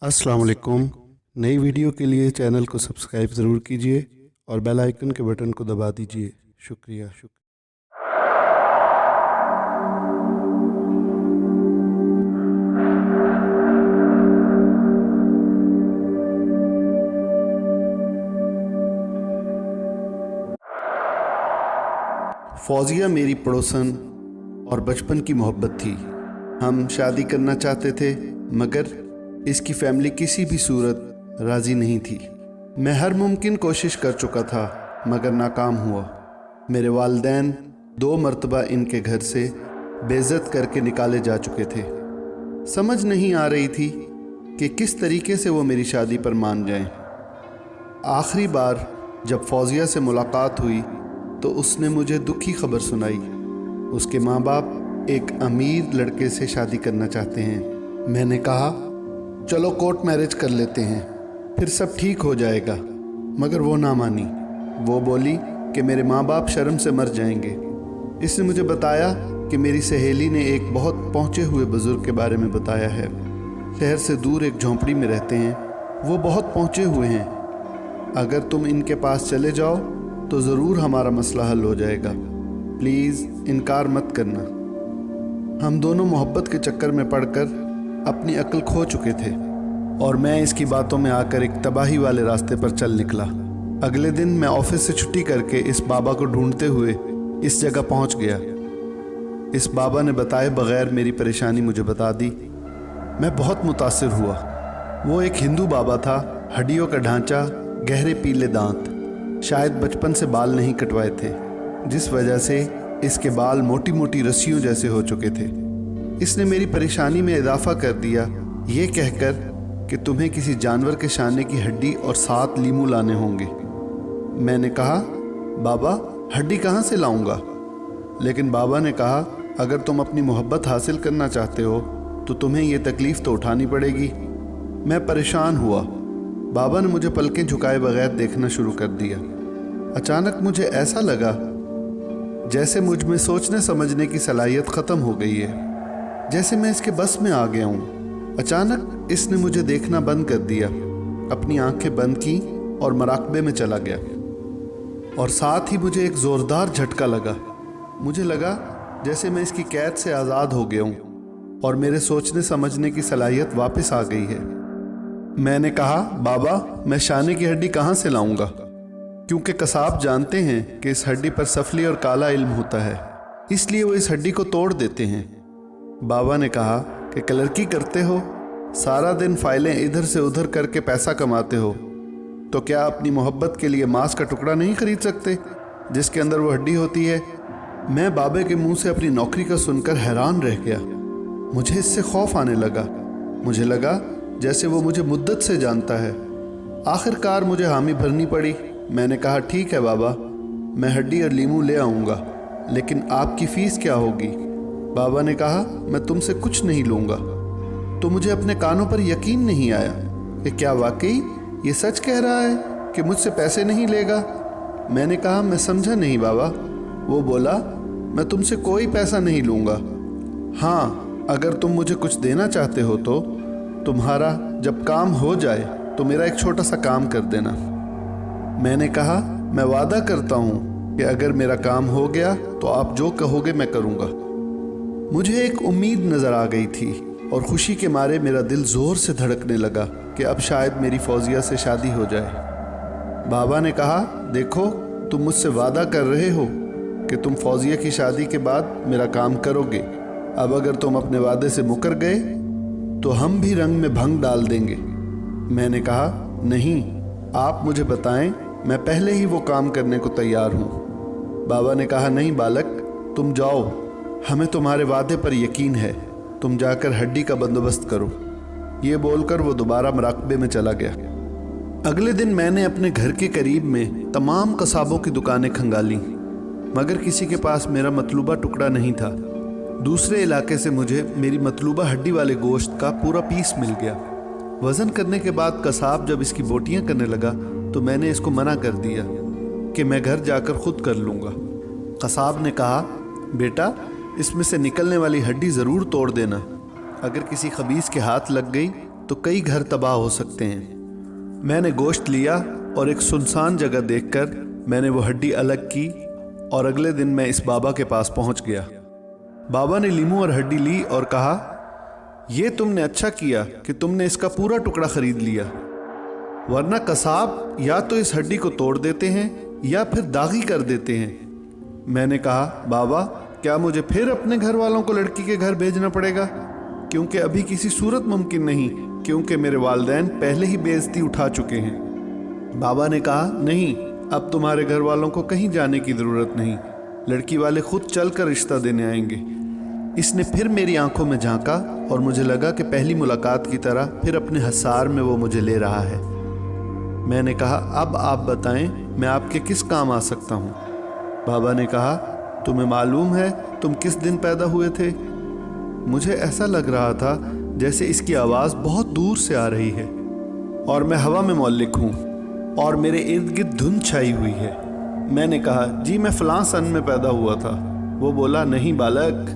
अस्सलाम वालेकुम। नई वीडियो के लिए चैनल को सब्सक्राइब ज़रूर कीजिए और बेल आइकन के बटन को दबा दीजिए। शुक्रिया। फौजिया मेरी पड़ोसन और बचपन की मोहब्बत थी। हम शादी करना चाहते थे मगर इसकी फैमिली किसी भी सूरत राज़ी नहीं थी। मैं हर मुमकिन कोशिश कर चुका था मगर नाकाम हुआ। मेरे वालिदैन 2 मरतबा इनके घर से बेइज्जत करके निकाले जा चुके थे। समझ नहीं आ रही थी कि किस तरीके से वो मेरी शादी पर मान जाएं। आखिरी बार जब फौजिया से मुलाकात हुई तो उसने मुझे दुखी खबर सुनाई। उसके माँ बाप एक अमीर लड़के से शादी करना चाहते हैं। मैंने कहा चलो कोर्ट मैरिज कर लेते हैं, फिर सब ठीक हो जाएगा, मगर वो ना मानी। वो बोली कि मेरे माँ बाप शर्म से मर जाएंगे। इसने मुझे बताया कि मेरी सहेली ने एक बहुत पहुँचे हुए बुज़ुर्ग के बारे में बताया है। शहर से दूर एक झोंपड़ी में रहते हैं। वो बहुत पहुँचे हुए हैं। अगर तुम इनके पास चले जाओ तो ज़रूर हमारा मसला हल हो जाएगा। प्लीज़ इनकार मत करना। हम दोनों मोहब्बत के चक्कर में पड़कर अपनी अक्ल खो चुके थे और मैं इसकी बातों में आकर एक तबाही वाले रास्ते पर चल निकला। अगले दिन मैं ऑफिस से छुट्टी करके इस बाबा को ढूंढते हुए इस जगह पहुंच गया। इस बाबा ने बताए बगैर मेरी परेशानी मुझे बता दी। मैं बहुत मुतासिर हुआ। वो एक हिंदू बाबा था। हड्डियों का ढांचा, गहरे पीले दांत, शायद बचपन से बाल नहीं कटवाए थे, जिस वजह से इसके बाल मोटी मोटी रस्सियों जैसे हो चुके थे। इसने मेरी परेशानी में इजाफा कर दिया ये कहकर कि तुम्हें किसी जानवर के शाने की हड्डी और 7 लीमू लाने होंगे। मैंने कहा बाबा हड्डी कहाँ से लाऊंगा? लेकिन बाबा ने कहा अगर तुम अपनी मोहब्बत हासिल करना चाहते हो तो तुम्हें ये तकलीफ़ तो उठानी पड़ेगी। मैं परेशान हुआ। बाबा ने मुझे पलकें झुकाए बगैर देखना शुरू कर दिया। अचानक मुझे ऐसा लगा जैसे मुझ में सोचने समझने की सलाहियत ख़त्म हो गई है, जैसे मैं इसके बस में आ गया हूँ। अचानक इसने मुझे देखना बंद कर दिया, अपनी आंखें बंद की और मराकबे में चला गया। और साथ ही मुझे एक ज़ोरदार झटका लगा। मुझे लगा जैसे मैं इसकी कैद से आज़ाद हो गया हूँ और मेरे सोचने समझने की सलाहियत वापस आ गई है। मैंने कहा बाबा मैं शाने की हड्डी कहाँ से लाऊंगा? क्योंकि कसाब जानते हैं कि इस हड्डी पर सफली और काला इल्म होता है, इसलिए वो इस हड्डी को तोड़ देते हैं। बाबा ने कहा कि क्लर्की करते हो, सारा दिन फाइलें इधर से उधर करके पैसा कमाते हो, तो क्या अपनी मोहब्बत के लिए मांस का टुकड़ा नहीं खरीद सकते जिसके अंदर वो हड्डी होती है? मैं बाबे के मुंह से अपनी नौकरी का सुनकर हैरान रह गया। मुझे इससे खौफ आने लगा। मुझे लगा जैसे वो मुझे मुद्दत से जानता है। आखिरकार मुझे हामी भरनी पड़ी। मैंने कहा ठीक है बाबा, मैं हड्डी और लीमू ले आऊँगा, लेकिन आपकी फ़ीस क्या होगी? बाबा ने कहा मैं तुमसे कुछ नहीं लूँगा। तो मुझे अपने कानों पर यकीन नहीं आया कि क्या वाकई ये सच कह रहा है कि मुझसे पैसे नहीं लेगा। मैंने कहा मैं समझा नहीं बाबा। वो बोला मैं तुमसे कोई पैसा नहीं लूँगा। हाँ, अगर तुम मुझे कुछ देना चाहते हो तो तुम्हारा जब काम हो जाए तो मेरा एक छोटा सा काम कर देना। मैंने कहा मैं वादा करता हूँ कि अगर मेरा काम हो गया तो आप जो कहोगे मैं करूँगा। मुझे एक उम्मीद नज़र आ गई थी और खुशी के मारे मेरा दिल ज़ोर से धड़कने लगा कि अब शायद मेरी फौजिया से शादी हो जाए। बाबा ने कहा देखो तुम मुझसे वादा कर रहे हो कि तुम फौजिया की शादी के बाद मेरा काम करोगे। अब अगर तुम अपने वादे से मुकर गए तो हम भी रंग में भंग डाल देंगे। मैंने कहा नहीं, आप मुझे बताएं, मैं पहले ही वो काम करने को तैयार हूँ। बाबा ने कहा नहीं बालक, तुम जाओ, हमें तुम्हारे वादे पर यकीन है, तुम जाकर हड्डी का बंदोबस्त करो। ये बोलकर वो दोबारा मराकबे में चला गया। अगले दिन मैंने अपने घर के करीब में तमाम कसाबों की दुकानें खंगाली, मगर किसी के पास मेरा मतलूबा टुकड़ा नहीं था। दूसरे इलाके से मुझे मेरी मतलूबा हड्डी वाले गोश्त का पूरा पीस मिल गया। वज़न करने के बाद कसाब जब इसकी बोटियां करने लगा तो मैंने इसको मना कर दिया कि मैं घर जाकर खुद कर लूँगा। कसाब ने कहा बेटा इसमें से निकलने वाली हड्डी ज़रूर तोड़ देना, अगर किसी खबीस के हाथ लग गई तो कई घर तबाह हो सकते हैं। मैंने गोश्त लिया और एक सुनसान जगह देखकर मैंने वो हड्डी अलग की और अगले दिन मैं इस बाबा के पास पहुंच गया। बाबा ने लीमू और हड्डी ली और कहा, ये तुमने अच्छा किया कि तुमने इसका पूरा टुकड़ा खरीद लिया, वरना कसाब या तो इस हड्डी को तोड़ देते हैं या फिर दागी कर देते हैं। मैंने कहा, बाबा क्या मुझे फिर अपने घर वालों को लड़की के घर भेजना पड़ेगा? क्योंकि अभी किसी सूरत मुमकिन नहीं, क्योंकि मेरे वालिदैन पहले ही बेइज्जती उठा चुके हैं। बाबा ने कहा, नहीं, अब तुम्हारे घर वालों को कहीं जाने की ज़रूरत नहीं, लड़की वाले खुद चल कर रिश्ता देने आएंगे। इसने फिर मेरी आंखों में झांका और मुझे लगा कि पहली मुलाकात की तरह फिर अपने हसार में वो मुझे ले रहा है। मैंने कहा, अब आप बताएं मैं आपके किस काम आ सकता हूँ? बाबा ने कहा, तुम्हें मालूम है तुम किस दिन पैदा हुए थे? मुझे ऐसा लग रहा था जैसे इसकी आवाज़ बहुत दूर से आ रही है और मैं हवा में मौलिक हूँ और मेरे इर्द गिर्द धुंध छाई हुई है। मैंने कहा, जी मैं फ़लाँ सन में पैदा हुआ था। वो बोला, नहीं बालक,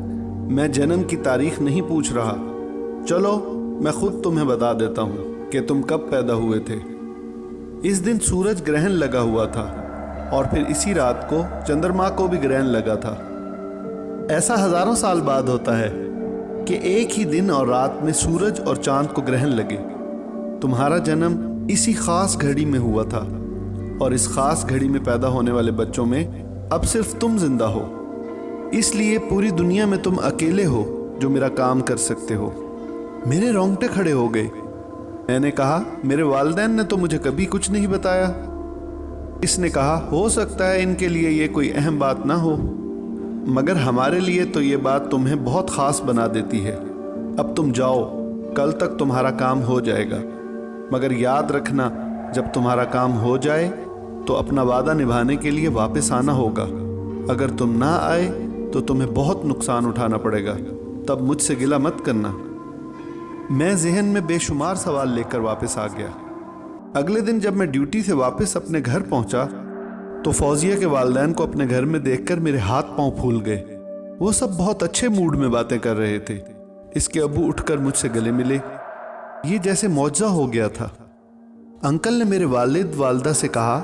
मैं जन्म की तारीख नहीं पूछ रहा, चलो मैं खुद तुम्हें बता देता हूँ कि तुम कब पैदा हुए थे। इस दिन सूरज ग्रहण लगा हुआ था और फिर इसी रात को चंद्रमा को भी ग्रहण लगा था। ऐसा हज़ारों साल बाद होता है कि एक ही दिन और रात में सूरज और चांद को ग्रहण लगे। तुम्हारा जन्म इसी ख़ास घड़ी में हुआ था और इस ख़ास घड़ी में पैदा होने वाले बच्चों में अब सिर्फ तुम जिंदा हो, इसलिए पूरी दुनिया में तुम अकेले हो जो मेरा काम कर सकते हो। मेरे रोंगटे खड़े हो गए। मैंने कहा, मेरे वालिदैन ने तो मुझे कभी कुछ नहीं बताया। इसने कहा, हो सकता है इनके लिए ये कोई अहम बात ना हो, मगर हमारे लिए तो ये बात तुम्हें बहुत ख़ास बना देती है। अब तुम जाओ, कल तक तुम्हारा काम हो जाएगा, मगर याद रखना जब तुम्हारा काम हो जाए तो अपना वादा निभाने के लिए वापस आना होगा। अगर तुम ना आए तो तुम्हें बहुत नुकसान उठाना पड़ेगा, तब मुझसे गिला मत करना। मैं जहन में बेशुमार सवाल लेकर वापस आ गया। अगले दिन जब मैं ड्यूटी से वापस अपने घर पहुंचा तो फौजिया के वालिदैन को अपने घर में देखकर मेरे हाथ पांव फूल गए। वो सब बहुत अच्छे मूड में बातें कर रहे थे। इसके अब्बू उठकर मुझसे गले मिले। ये जैसे मौजज़ा हो गया था। अंकल ने मेरे वालिद वालदा से कहा,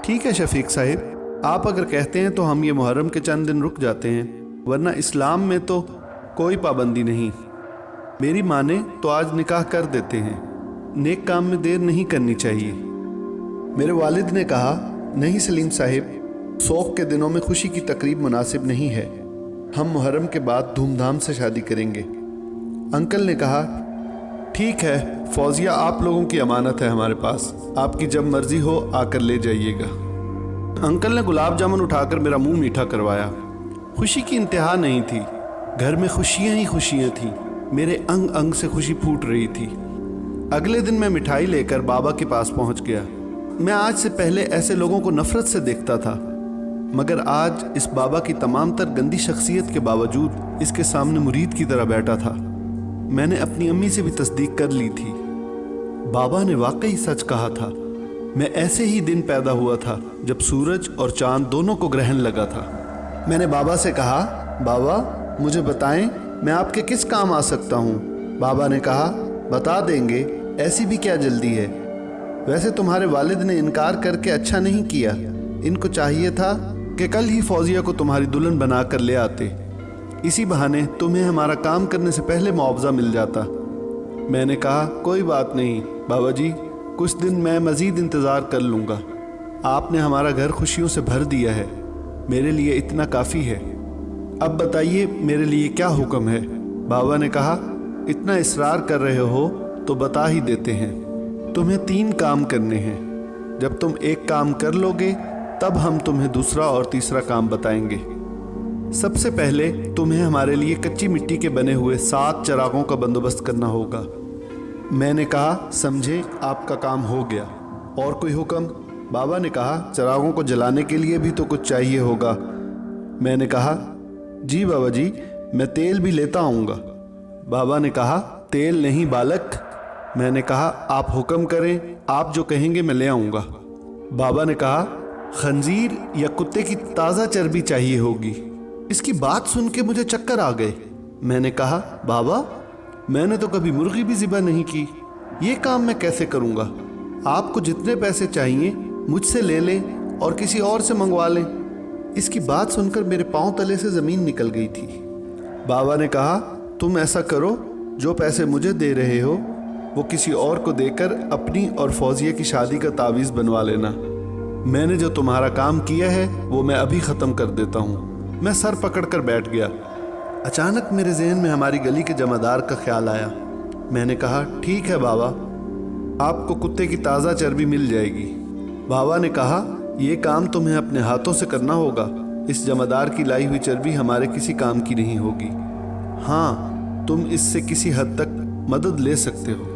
ठीक है शफीक साहिब, आप अगर कहते हैं तो हम ये मुहर्रम के चंद दिन रुक जाते हैं, वरना इस्लाम में तो कोई पाबंदी नहीं। मेरी माने तो आज निकाह कर देते हैं, नेक काम में देर नहीं करनी चाहिए। मेरे वालिद ने कहा, नहीं सलीम साहिब, शौक़ के दिनों में खुशी की तकरीब मुनासिब नहीं है, हम मुहर्रम के बाद धूमधाम से शादी करेंगे। अंकल ने कहा, ठीक है फौजिया, आप लोगों की अमानत है हमारे पास, आपकी जब मर्जी हो आकर ले जाइएगा। अंकल ने गुलाब जामुन उठाकर मेरा मुंह मीठा करवाया। खुशी की इंतहा नहीं थी, घर में खुशियां ही खुशियां थीं। मेरे अंग अंग से खुशी फूट रही थी। अगले दिन मैं मिठाई लेकर बाबा के पास पहुंच गया। मैं आज से पहले ऐसे लोगों को नफरत से देखता था, मगर आज इस बाबा की तमाम तर गंदी शख्सियत के बावजूद इसके सामने मुरीद की तरह बैठा था। मैंने अपनी अम्मी से भी तस्दीक कर ली थी। बाबा ने वाकई सच कहा था। मैं ऐसे ही दिन पैदा हुआ था जब सूरज और चांद दोनों को ग्रहण लगा था। मैंने बाबा से कहा, बाबा मुझे बताएं मैं आपके किस काम आ सकता हूँ? बाबा ने कहा, बता देंगे, ऐसी भी क्या जल्दी है। वैसे तुम्हारे वालिद ने इनकार करके अच्छा नहीं किया, इनको चाहिए था कि कल ही फौजिया को तुम्हारी दुल्हन बना कर ले आते, इसी बहाने तुम्हें हमारा काम करने से पहले मुआवजा मिल जाता। मैंने कहा, कोई बात नहीं बाबा जी, कुछ दिन मैं मज़ीद इंतज़ार कर लूँगा। आपने हमारा घर खुशियों से भर दिया है, मेरे लिए इतना काफ़ी है। अब बताइए मेरे लिए क्या हुक्म है? बाबा ने कहा, इतना इसरार कर रहे हो तो बता ही देते हैं। तुम्हें 3 काम करने हैं। जब तुम एक काम कर लोगे तब हम तुम्हें दूसरा और तीसरा काम बताएंगे। सबसे पहले तुम्हें हमारे लिए कच्ची मिट्टी के बने हुए 7 चिरागों का बंदोबस्त करना होगा। मैंने कहा, समझे, आपका काम हो गया। और कोई हुक्म? बाबा ने कहा, चिरागों को जलाने के लिए भी तो कुछ चाहिए होगा। मैंने कहा, जी बाबा जी, मैं तेल भी लेता आऊँगा। बाबा ने कहा, तेल नहीं बालक। मैंने कहा, आप हुक्म करें, आप जो कहेंगे मैं ले आऊँगा। बाबा ने कहा, खंजीर या कुत्ते की ताज़ा चर्बी चाहिए होगी। इसकी बात सुन के मुझे चक्कर आ गए। मैंने कहा, बाबा मैंने तो कभी मुर्गी भी ज़िबा नहीं की। یہ کام میں کیسے کروں گا؟ آپ کو جتنے پیسے چاہیے مجھ سے لے لیں اور کسی اور سے منگوا لیں۔ اس کی بات سن کر میرے پاؤں تلے سے زمین نکل گئی تھی۔ بابا نے کہا، تم ایسا کرو، جو پیسے مجھے دے رہے ہو وہ کسی اور کو دے کر اپنی اور فوزیہ کی شادی کا تعویذ بنوا لینا۔ میں نے جو تمہارا کام کیا ہے وہ میں ابھی ختم کر دیتا ہوں۔ میں سر پکڑ کر بیٹھ گیا۔ اچانک میرے ذہن میں ہماری گلی کے جمعدار کا خیال آیا۔ میں نے کہا، ٹھیک ہے بابا، آپ کو کتے کی تازہ چربی مل جائے گی۔ بابا نے کہا، یہ کام تمہیں اپنے ہاتھوں سے کرنا ہوگا، اس جمعدار کی لائی ہوئی چربی ہمارے کسی کام کی نہیں ہوگی۔ ہاں، تم اس سے کسی حد تک مدد لے سکتے ہو،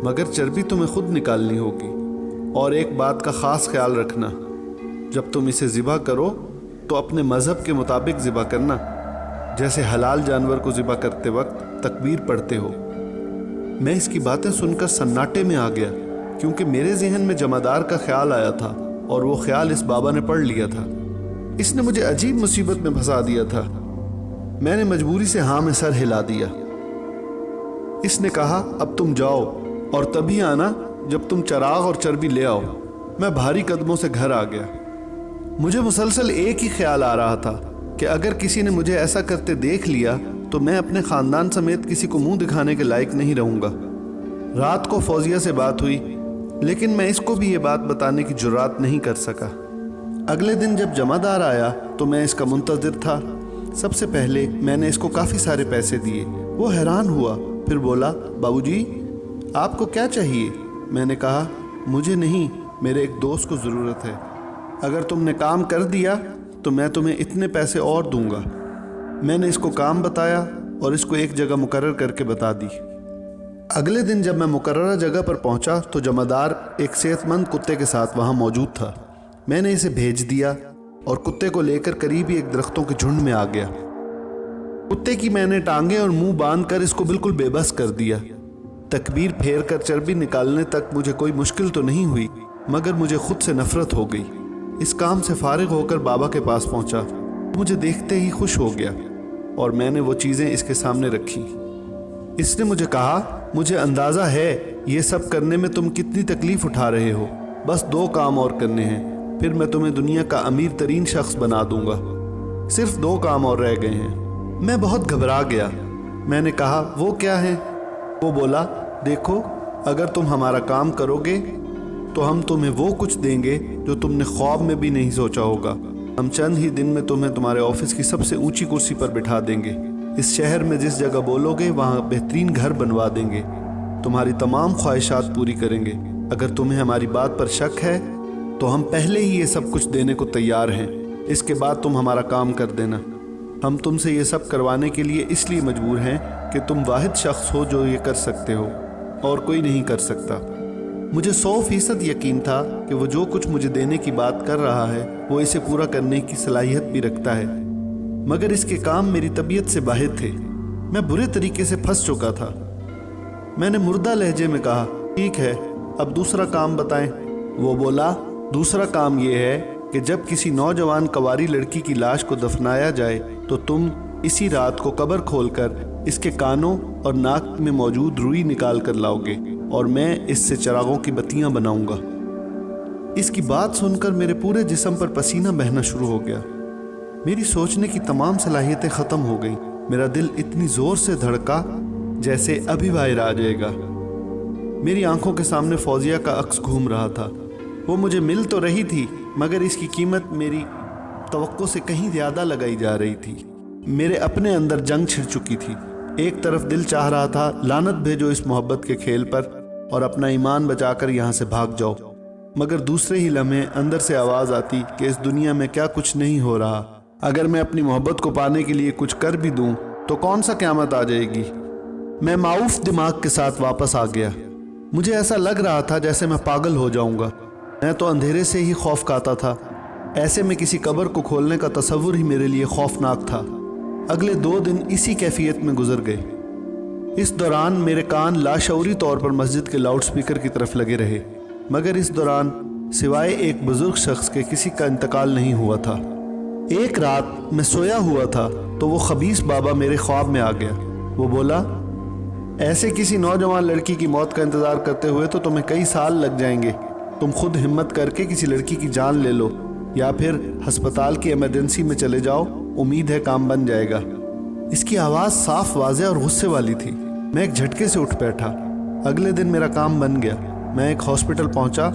مگر چربی تمہیں خود نکالنی ہوگی۔ اور ایک بات کا خاص خیال رکھنا، جب تم اسے ذبح کرو تو اپنے مذہب کے مطابق ذبح کرنا، جیسے حلال جانور کو ذبح کرتے وقت تکبیر پڑھتے ہو۔ میں اس کی باتیں سن کر سناٹے میں آ گیا، کیونکہ میرے ذہن میں جمعدار کا خیال آیا تھا اور وہ خیال اس بابا نے پڑھ لیا تھا۔ اس نے مجھے عجیب مصیبت میں پھنسا دیا تھا۔ میں نے مجبوری سے ہاں میں سر ہلا دیا۔ اس نے کہا، اب تم جاؤ اور تبھی آنا جب تم چراغ اور چربی لے آؤ۔ میں بھاری قدموں سے گھر آ گیا۔ مجھے مسلسل ایک ہی خیال آ رہا تھا کہ اگر کسی نے مجھے ایسا کرتے دیکھ لیا تو میں اپنے خاندان سمیت کسی کو منہ دکھانے کے لائق نہیں رہوں گا۔ رات کو فوزیہ سے بات ہوئی، لیکن میں اس کو بھی یہ بات بتانے کی جرات نہیں کر سکا۔ اگلے دن جب جمعدار آیا تو میں اس کا منتظر تھا۔ سب سے پہلے میں نے اس کو کافی سارے پیسے دیے۔ وہ حیران ہوا، پھر بولا، بابو جی آپ کو کیا چاہیے؟ میں نے کہا، مجھے نہیں، میرے ایک دوست کو ضرورت ہے۔ اگر تم نے کام کر دیا تو میں تمہیں اتنے پیسے اور دوں گا۔ میں نے اس کو کام بتایا اور اس کو ایک جگہ مقرر کر کے بتا دی۔ اگلے دن جب میں مقررہ جگہ پر پہنچا تو جمعدار ایک صحت مند کتے کے ساتھ وہاں موجود تھا۔ میں نے اسے بھیج دیا اور کتے کو لے کر قریب ہی ایک درختوں کے جھنڈ میں آ گیا۔ کتے کی میں نے ٹانگیں اور منہ باندھ کر اس کو بالکل بے بس کر دیا۔ تکبیر پھیر کر چربی نکالنے تک مجھے کوئی مشکل تو نہیں ہوئی، مگر مجھے خود سے نفرت ہو گئی۔ اس کام سے فارغ ہو کر بابا کے پاس پہنچا۔ مجھے دیکھتے ہی خوش ہو گیا اور میں نے وہ چیزیں اس کے سامنے رکھی۔ اس نے مجھے کہا، مجھے اندازہ ہے یہ سب کرنے میں تم کتنی تکلیف اٹھا رہے ہو، بس 2 کام اور کرنے ہیں، پھر میں تمہیں دنیا کا امیر ترین شخص بنا دوں گا۔ صرف 2 کام اور رہ گئے ہیں۔ میں بہت گھبرا گیا۔ میں نے کہا، وہ کیا ہے؟ وہ بولا، دیکھو، اگر تم ہمارا کام کرو گے تو ہم تمہیں وہ کچھ دیں گے جو تم نے خواب میں بھی نہیں سوچا ہوگا۔ ہم چند ہی دن میں تمہیں تمہارے آفس کی سب سے اونچی کرسی پر بٹھا دیں گے۔ اس شہر میں جس جگہ بولو گے وہاں بہترین گھر بنوا دیں گے۔ تمہاری تمام خواہشات پوری کریں گے۔ اگر تمہیں ہماری بات پر شک ہے تو ہم پہلے ہی یہ سب کچھ دینے کو تیار ہیں۔ اس کے بعد تم ہمارا کام کر دینا۔ ہم تم سے یہ سب کروانے کے لیے اس لیے مجبور ہیں کہ تم واحد شخص ہو جو یہ کر سکتے ہو، اور کوئی نہیں کر سکتا۔ مجھے 100% یقین تھا کہ وہ جو کچھ مجھے دینے کی بات کر رہا ہے وہ اسے پورا کرنے کی صلاحیت بھی رکھتا ہے، مگر اس کے کام میری طبیعت سے باہر تھے۔ میں برے طریقے سے پھنس چکا تھا۔ میں نے مردہ لہجے میں کہا، ٹھیک ہے، اب دوسرا کام بتائیں۔ وہ بولا، دوسرا کام یہ ہے کہ جب کسی نوجوان کنواری لڑکی کی لاش کو دفنایا جائے تو تم اسی رات کو قبر کھول کر اس کے کانوں اور ناک میں موجود روئی نکال کر لاؤ گے اور میں اس سے چراغوں کی بتیاں بناؤں گا۔ اس کی بات سن کر میرے پورے جسم پر پسینہ بہنا شروع ہو گیا۔ میری سوچنے کی تمام صلاحیتیں ختم ہو گئیں۔ میرا دل اتنی زور سے دھڑکا جیسے ابھی باہر آ جائے گا۔ میری آنکھوں کے سامنے فوزیہ کا عکس گھوم رہا تھا۔ وہ مجھے مل تو رہی تھی، مگر اس کی قیمت میری توقع سے کہیں زیادہ لگائی جا رہی تھی۔ میرے اپنے اندر جنگ چھڑ چکی تھی۔ ایک طرف دل چاہ رہا تھا لعنت بھیجو اس محبت کے کھیل پر اور اپنا ایمان بچا کر یہاں سے بھاگ جاؤ، مگر دوسرے ہی لمحے اندر سے آواز آتی کہ اس دنیا میں کیا کچھ نہیں ہو رہا۔ اگر میں اپنی محبت کو پانے کے لیے کچھ کر بھی دوں تو کون سا قیامت آ جائے گی۔ میں معاوف دماغ کے ساتھ واپس آ گیا۔ مجھے ایسا لگ رہا تھا جیسے میں پاگل ہو جاؤں گا۔ میں تو اندھیرے سے ہی خوف کھاتا تھا، ایسے میں کسی قبر کو کھولنے کا تصور ہی میرے لیے خوفناک تھا۔ اگلے 2 دن اسی کیفیت میں گزر گئے۔ اس دوران میرے کان لاشعوری طور پر مسجد کے لاؤڈ سپیکر کی طرف لگے رہے، مگر اس دوران سوائے ایک بزرگ شخص کے کسی کا انتقال نہیں ہوا تھا۔ ایک رات میں سویا ہوا تھا تو وہ خبیث بابا میرے خواب میں آ گیا۔ وہ بولا، ऐसे किसी नौजवान लड़की की मौत का इंतज़ार करते हुए तो तुम्हें कई साल लग जाएंगे। तुम खुद हिम्मत करके किसी लड़की की जान ले लो या फिर अस्पताल की इमरजेंसी में चले जाओ, उम्मीद है काम बन जाएगा। इसकी आवाज़ साफ, वाज़ेह और गुस्से वाली थी। मैं एक झटके से उठ बैठा। अगले दिन मेरा काम बन गया। मैं एक हॉस्पिटल पहुंचा।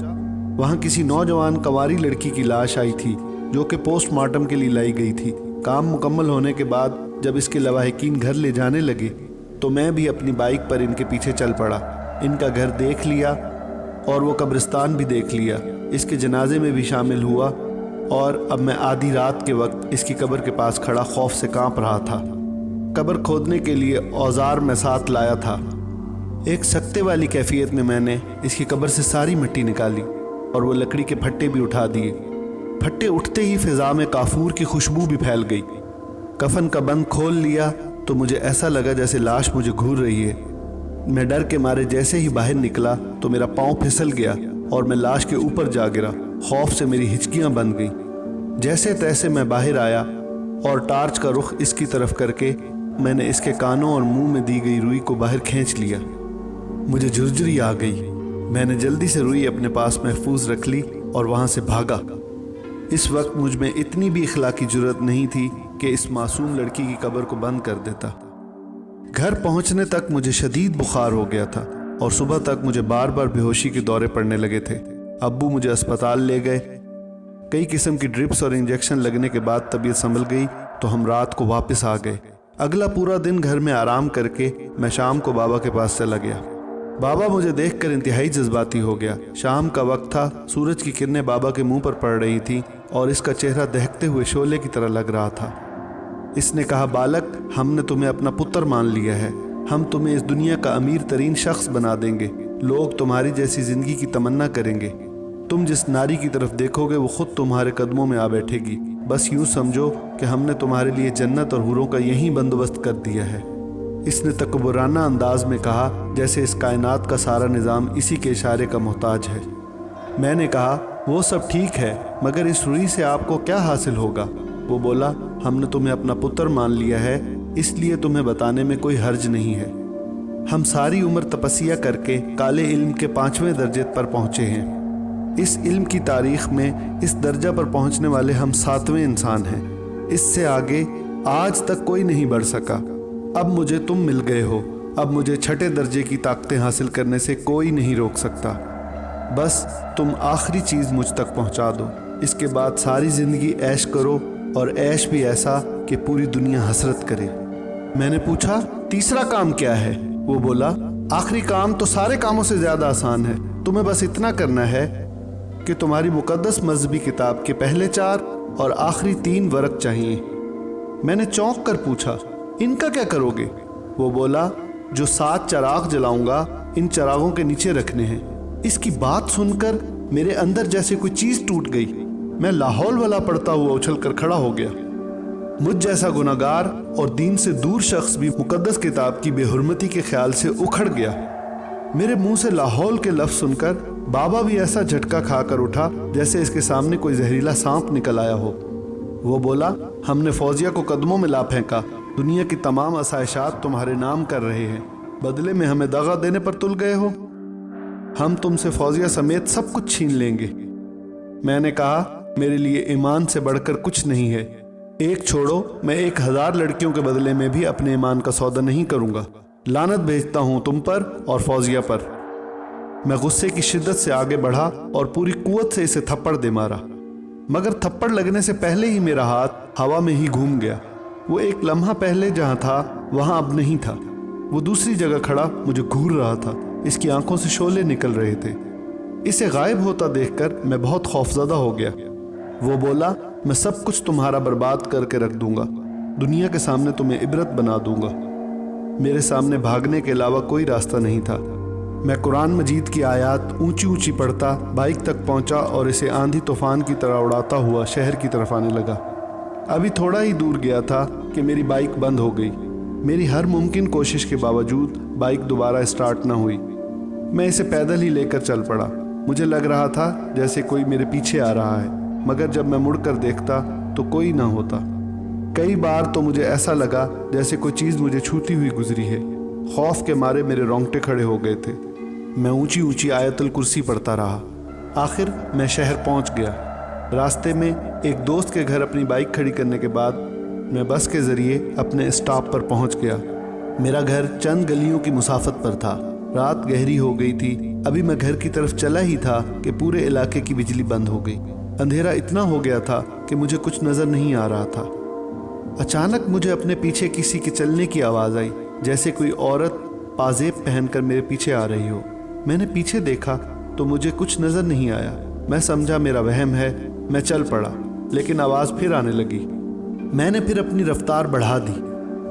वहां किसी नौजवान कंवारी लड़की की लाश आई थी जो कि पोस्टमार्टम के लिए लाई गई थी। काम मुकम्मल होने के बाद जब इसके लवाहिकीन घर ले जाने लगे तो मैं भी अपनी बाइक पर इनके पीछे चल पड़ा। इनका घर देख लिया और वो कब्रिस्तान भी देख लिया। इसके जनाजे में भी शामिल हुआ और अब मैं आधी रात के वक्त इसकी कब्र के पास खड़ा खौफ से कांप रहा था। कब्र खोदने के लिए औजार मैं साथ लाया था। एक सकते वाली कैफियत में मैंने इसकी कब्र से सारी मिट्टी निकाली और वो लकड़ी के फट्टे भी उठा दिए। फट्टे उठते ही फिजा में काफूर की खुशबू भी फैल गई। कफन का बंद खोल लिया तो मुझे ऐसा लगा जैसे लाश मुझे घूर रही है। मैं डर के मारे जैसे ही बाहर निकला तो मेरा पाँव फिसल गया और मैं लाश के ऊपर जा गिरा। खौफ से मेरी हिचकियां बंद गईं। जैसे तैसे मैं बाहर आया और टार्च का रुख इसकी तरफ करके मैंने इसके कानों और मुंह में दी गई रुई को बाहर खींच लिया। मुझे झुरझुरी आ गई। मैंने जल्दी से रुई अपने पास महफूज रख ली और वहां से भागा। इस वक्त मुझ में इतनी भी इखलाकी जुर्रत नहीं थी कि इस मासूम लड़की की कब्र को बंद कर देता। घर पहुंचने तक मुझे शदीद बुखार हो गया था और सुबह तक मुझे बार बार बेहोशी के दौरे पड़ने लगे थे। अब्बू मुझे अस्पताल ले गए। कई किस्म की ड्रिप्स और इंजेक्शन लगने के बाद तबीयत संभल गई तो हम रात को वापस आ गए। अगला पूरा दिन घर में आराम करके मैं शाम को बाबा के पास चला गया। बाबा मुझे देखकर इंतहाई जज्बाती हो गया। शाम का वक्त था। सूरज की किरणें बाबा के मुंह पर पड़ रही थी और इसका चेहरा दहकते हुए शोले की तरह लग रहा था। इसने कहा, बालक, हमने तुम्हें अपना पुत्र मान लिया है। हम तुम्हें इस दुनिया का अमीर तरीन शख्स बना देंगे। लोग तुम्हारी जैसी जिंदगी की तमन्ना करेंगे। तुम जिस नारी की तरफ देखोगे वो खुद तुम्हारे कदमों में आ बैठेगी। बस यूं समझो कि हमने तुम्हारे लिए जन्नत और हुरों का यही बंदोबस्त कर दिया है। इसने तकब्बुराना अंदाज में कहा जैसे इस कायनात का सारा निज़ाम इसी के इशारे का मोहताज है। मैंने कहा, वो सब ठीक है, मगर इस रुई से आपको क्या हासिल होगा? वो बोला, हमने तुम्हें अपना पुत्र मान लिया है, इसलिए तुम्हें बताने में कोई हर्ज नहीं है। हम सारी उम्र तपस्या करके काले इल्म के 5वें दर्जे पर पहुँचे हैं। इस इल्म की तारीख में इस दर्जा पर पहुँचने वाले हम 7वें इंसान हैं। इससे आगे आज तक कोई नहीं बढ़ सका। अब मुझे तुम मिल गए हो। अब मुझे 6ठे दर्जे की ताकतें हासिल करने से कोई नहीं रोक सकता। बस तुम आखिरी चीज़ मुझ तक पहुंचा दो। इसके बाद सारी ज़िंदगी ऐश करो और ऐश भी ऐसा कि पूरी दुनिया हसरत करे। मैंने पूछा, तीसरा काम क्या है? वो बोला, आखिरी काम तो सारे कामों से ज़्यादा आसान है। तुम्हें बस इतना करना है कि तुम्हारी मुकद्दस मजहबी किताब के पहले 4 और आखिरी 3 वर्क चाहिए। मैंने चौंक कर पूछा, इनका क्या करोगे? वो बोला, जो 7 चिराग जलाऊंगा इन चिरागों के नीचे रखने हैं। इसकी बात सुनकर मेरे अंदर जैसे कोई चीज़ टूट गई। मैं लाहौल वाला पड़ता हुआ उछलकर खड़ा हो गया। मुझ जैसा गुनाहगार और दीन से दूर शख्स भी मुकद्दस किताब की बेहुरमती के ख्याल से उखड़ गया। मेरे मुंह से लाहौल के लफ्ज़ सुनकर बाबा भी ऐसा झटका खाकर उठा जैसे इसके सामने कोई जहरीला सांप निकल आया हो। वो बोला, हमने फौजिया को कदमों में ला फेंका। दुनिया की तमाम आसाइशात तुम्हारे नाम कर रहे हैं। बदले में हमें दगा देने पर तुल गए हो। हम तुमसे फौजिया समेत सब कुछ छीन लेंगे। मैंने कहा, मेरे लिए ईमान से बढ़कर कुछ नहीं है। एक छोड़ो, मैं 1000 लड़कियों के बदले में भी अपने ईमान का सौदा नहीं करूंगा। लानत भेजता हूं तुम पर और फौजिया पर। मैं गुस्से की शिद्दत से आगे बढ़ा और पूरी कुव्वत से इसे थप्पड़ दे मारा, मगर थप्पड़ लगने से पहले ही मेरा हाथ हवा में ही घूम गया। वो एक लम्हा पहले जहां था वहां अब नहीं था। वो दूसरी जगह खड़ा मुझे घूर रहा था। इसकी आंखों से शोले निकल रहे थे। इसे गायब होता देखकर मैं बहुत खौफजदा हो गया। वो बोला, मैं सब कुछ तुम्हारा बर्बाद करके रख दूंगा। दुनिया के सामने तुम्हें इबरत बना दूंगा। मेरे सामने भागने के अलावा कोई रास्ता नहीं था। मैं कुरान मजीद की आयत ऊंची ऊंची पढ़ता बाइक तक पहुंचा और इसे आंधी तूफान की तरह उड़ाता हुआ शहर की तरफ आने लगा। अभी थोड़ा ही दूर गया था कि मेरी बाइक बंद हो गई। मेरी हर मुमकिन कोशिश के बावजूद बाइक दोबारा स्टार्ट ना हुई। मैं इसे पैदल ही लेकर चल पड़ा। मुझे लग रहा था जैसे कोई मेरे पीछे आ रहा है, मगर जब मैं मुड़कर देखता तो कोई ना होता। कई बार तो मुझे ऐसा लगा जैसे कोई चीज़ मुझे छूती हुई गुजरी है। खौफ के मारे मेरे रोंगटे खड़े हो गए थे। मैं ऊंची ऊंची आयतुल कुर्सी पढ़ता रहा। आखिर मैं शहर पहुंच गया। रास्ते में एक दोस्त के घर अपनी बाइक खड़ी करने के बाद मैं बस के ज़रिए अपने स्टॉप पर पहुंच गया। मेरा घर चंद गलियों की मुसाफत पर था। रात गहरी हो गई थी। अभी मैं घर की तरफ चला ही था कि पूरे इलाके की बिजली बंद हो गई। अंधेरा इतना हो गया था कि मुझे कुछ नज़र नहीं आ रहा था। अचानक मुझे अपने पीछे किसी के चलने की आवाज़ आई, जैसे कोई औरत पाजेब पहनकर मेरे पीछे आ रही हो। मैंने पीछे देखा तो मुझे कुछ नज़र नहीं आया। मैं समझा मेरा वहम है। मैं चल पड़ा, लेकिन आवाज़ फिर आने लगी। मैंने फिर अपनी रफ्तार बढ़ा दी।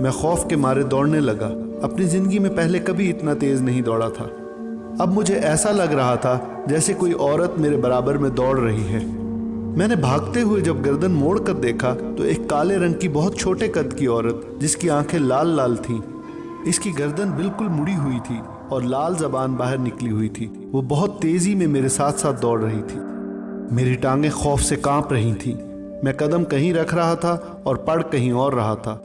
मैं खौफ के मारे दौड़ने लगा। अपनी ज़िंदगी में पहले कभी इतना तेज़ नहीं दौड़ा था। अब मुझे ऐसा लग रहा था जैसे कोई औरत मेरे बराबर में दौड़ रही है। मैंने भागते हुए जब गर्दन मोड़ कर देखा तो एक काले रंग की बहुत छोटे कद की औरत, जिसकी आंखें लाल लाल थीं, इसकी गर्दन बिल्कुल मुड़ी हुई थी और लाल ज़बान बाहर निकली हुई थी। वो बहुत तेज़ी में मेरे साथ साथ दौड़ रही थी। मेरी टांगें खौफ से कांप रही थीं। मैं कदम कहीं रख रहा था और पड़ कहीं और रहा था।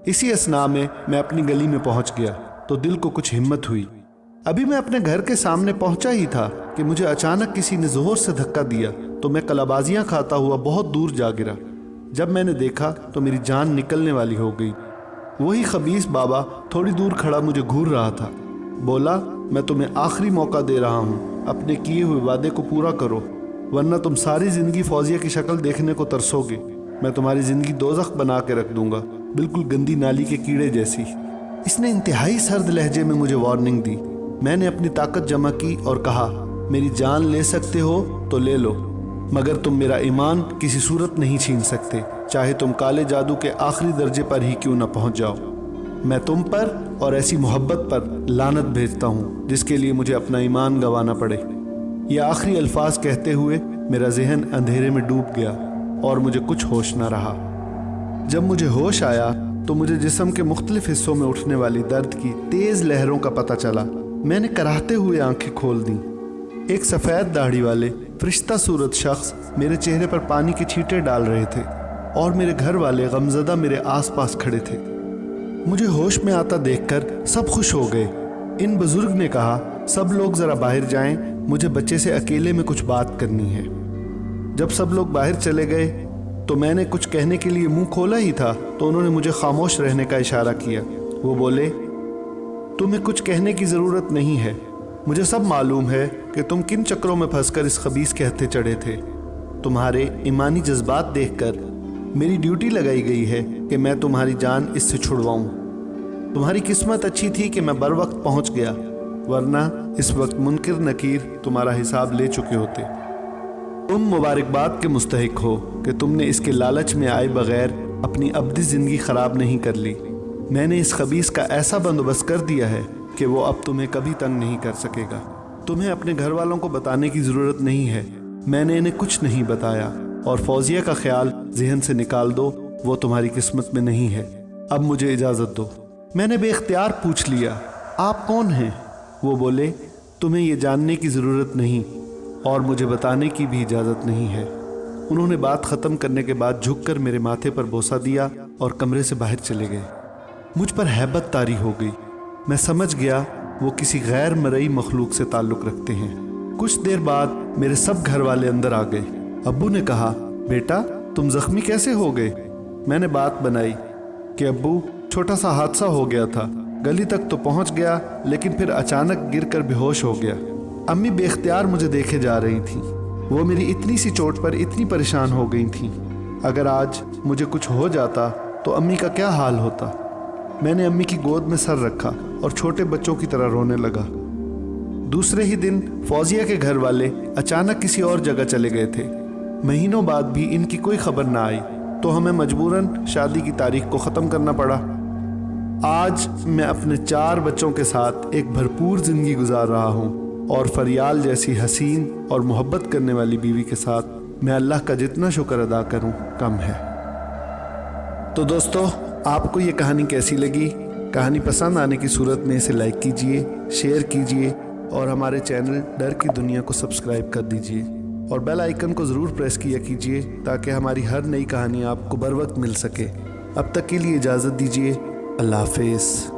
इसी असना में मैं अपनी गली में पहुंच गया तो दिल को कुछ हिम्मत हुई। अभी मैं अपने घर के सामने पहुंचा ही था कि मुझे अचानक किसी ने जोर से धक्का दिया तो मैं कलाबाजियां खाता हुआ बहुत दूर जा गिरा। जब मैंने देखा तो मेरी जान निकलने वाली हो गई। वही खबीस बाबा थोड़ी दूर खड़ा मुझे घूर रहा था। बोला, मैं तुम्हें आखिरी मौका दे रहा हूँ, अपने किए हुए वादे को पूरा करो, वरना तुम सारी ज़िंदगी फौजिया की शक्ल देखने को तरसोगे। मैं तुम्हारी ज़िंदगी दोज़ख बना के रख दूंगा, बिल्कुल गंदी नाली के कीड़े जैसी। इसने इंतहाई सर्द लहजे में मुझे वार्निंग दी। मैंने अपनी ताकत जमा की और कहा, मेरी जान ले सकते हो तो ले लो, मगर तुम मेरा ईमान किसी सूरत नहीं छीन सकते, चाहे तुम काले जादू के आखिरी दर्जे पर ही क्यों न पहुंच जाओ। मैं तुम पर और ऐसी मोहब्बत पर लानत भेजता हूँ जिसके लिए मुझे अपना ईमान गंवाना पड़े। ये आखिरी अल्फाज कहते हुए मेरा जहन अंधेरे में डूब गया और मुझे कुछ होश न रहा। जब मुझे होश आया तो मुझे जिस्म के मुख्तलिफ हिस्सों में उठने वाली दर्द की तेज़ लहरों का पता चला। मैंने कराहते हुए आंखें खोल दी। एक सफ़ेद दाढ़ी वाले फरिश्ता सूरत शख्स मेरे चेहरे पर पानी के छींटे डाल रहे थे और मेरे घर वाले गमज़दा मेरे आसपास खड़े थे। मुझे होश में आता देखकर सब खुश हो गए। इन बुजुर्ग ने कहा, सब लोग ज़रा बाहर जाएं, मुझे बच्चे से अकेले में कुछ बात करनी है। जब सब लोग बाहर चले गए तो मैंने कुछ कहने के लिए मुंह खोला ही था तो उन्होंने मुझे खामोश रहने का इशारा किया। वो बोले, तुम्हें कुछ कहने की ज़रूरत नहीं है, मुझे सब मालूम है कि तुम किन चक्रों में फंसकर इस खबीस के हत्थे चढ़े थे। तुम्हारे ईमानी जज्बात देखकर मेरी ड्यूटी लगाई गई है कि मैं तुम्हारी जान इससे छुड़वाऊं। तुम्हारी किस्मत अच्छी थी कि मैं बर वक्त पहुंच गया, वरना इस वक्त मुनकिर नकीर तुम्हारा हिसाब ले चुके होते। तुम मुबारकबाद के मुस्तहिक हो कि तुमने इसके लालच में आए बगैर अपनी अब्दी ज़िंदगी ख़राब नहीं कर ली। मैंने इस खबीस का ऐसा बंदोबस्त कर दिया है कि वो अब तुम्हें कभी तंग नहीं कर सकेगा। तुम्हें अपने घर वालों को बताने की ज़रूरत नहीं है, मैंने इन्हें कुछ नहीं बताया। और फौजिया का ख्याल जहन से निकाल दो, वो तुम्हारी किस्मत में नहीं है। अब मुझे इजाज़त दो। मैंने बेख्तियार पूछ लिया, आप कौन हैं? वो बोले, तुम्हें ये जानने की ज़रूरत नहीं और मुझे बताने की भी इजाज़त नहीं है। उन्होंने बात ख़त्म करने के बाद झुककर मेरे माथे पर बोसा दिया और कमरे से बाहर चले गए। मुझ पर हैबत तारी हो गई। मैं समझ गया वो किसी गैर मरई मखलूक से ताल्लुक़ रखते हैं। कुछ देर बाद मेरे सब घर वाले अंदर आ गए। अब्बू ने कहा, बेटा तुम ज़ख्मी कैसे हो गए? मैंने बात बनाई कि अब्बू, छोटा सा हादसा हो गया था, गली तक तो पहुंच गया लेकिन फिर अचानक गिरकर बेहोश हो गया। अम्मी बेख्तियार मुझे देखे जा रही थी। वो मेरी इतनी सी चोट पर इतनी परेशान हो गई थी। अगर आज मुझे कुछ हो जाता तो अम्मी का क्या हाल होता। मैंने अम्मी की गोद में सर रखा और छोटे बच्चों की तरह रोने लगा। दूसरे ही दिन फौजिया के घर वाले अचानक किसी और जगह चले गए थे। महीनों बाद भी इनकी कोई खबर ना आई तो हमें मजबूरन शादी की तारीख को ख़त्म करना पड़ा। आज मैं अपने 4 बच्चों के साथ एक भरपूर ज़िंदगी गुजार रहा हूँ और फरियाल जैसी हसीन और मोहब्बत करने वाली बीवी के साथ मैं अल्लाह का जितना शुक्र अदा करूँ कम है। तो दोस्तों, आपको ये कहानी कैसी लगी? कहानी पसंद आने की सूरत में इसे लाइक कीजिए, शेयर कीजिए और हमारे चैनल डर की दुनिया को सब्सक्राइब कर दीजिए और बेल आइकन को ज़रूर प्रेस किया कीजिए ताकि हमारी हर नई कहानी आपको बर वक्त मिल सके। अब तक के लिए इजाज़त दीजिए। अल्लाह हाफ़िज़।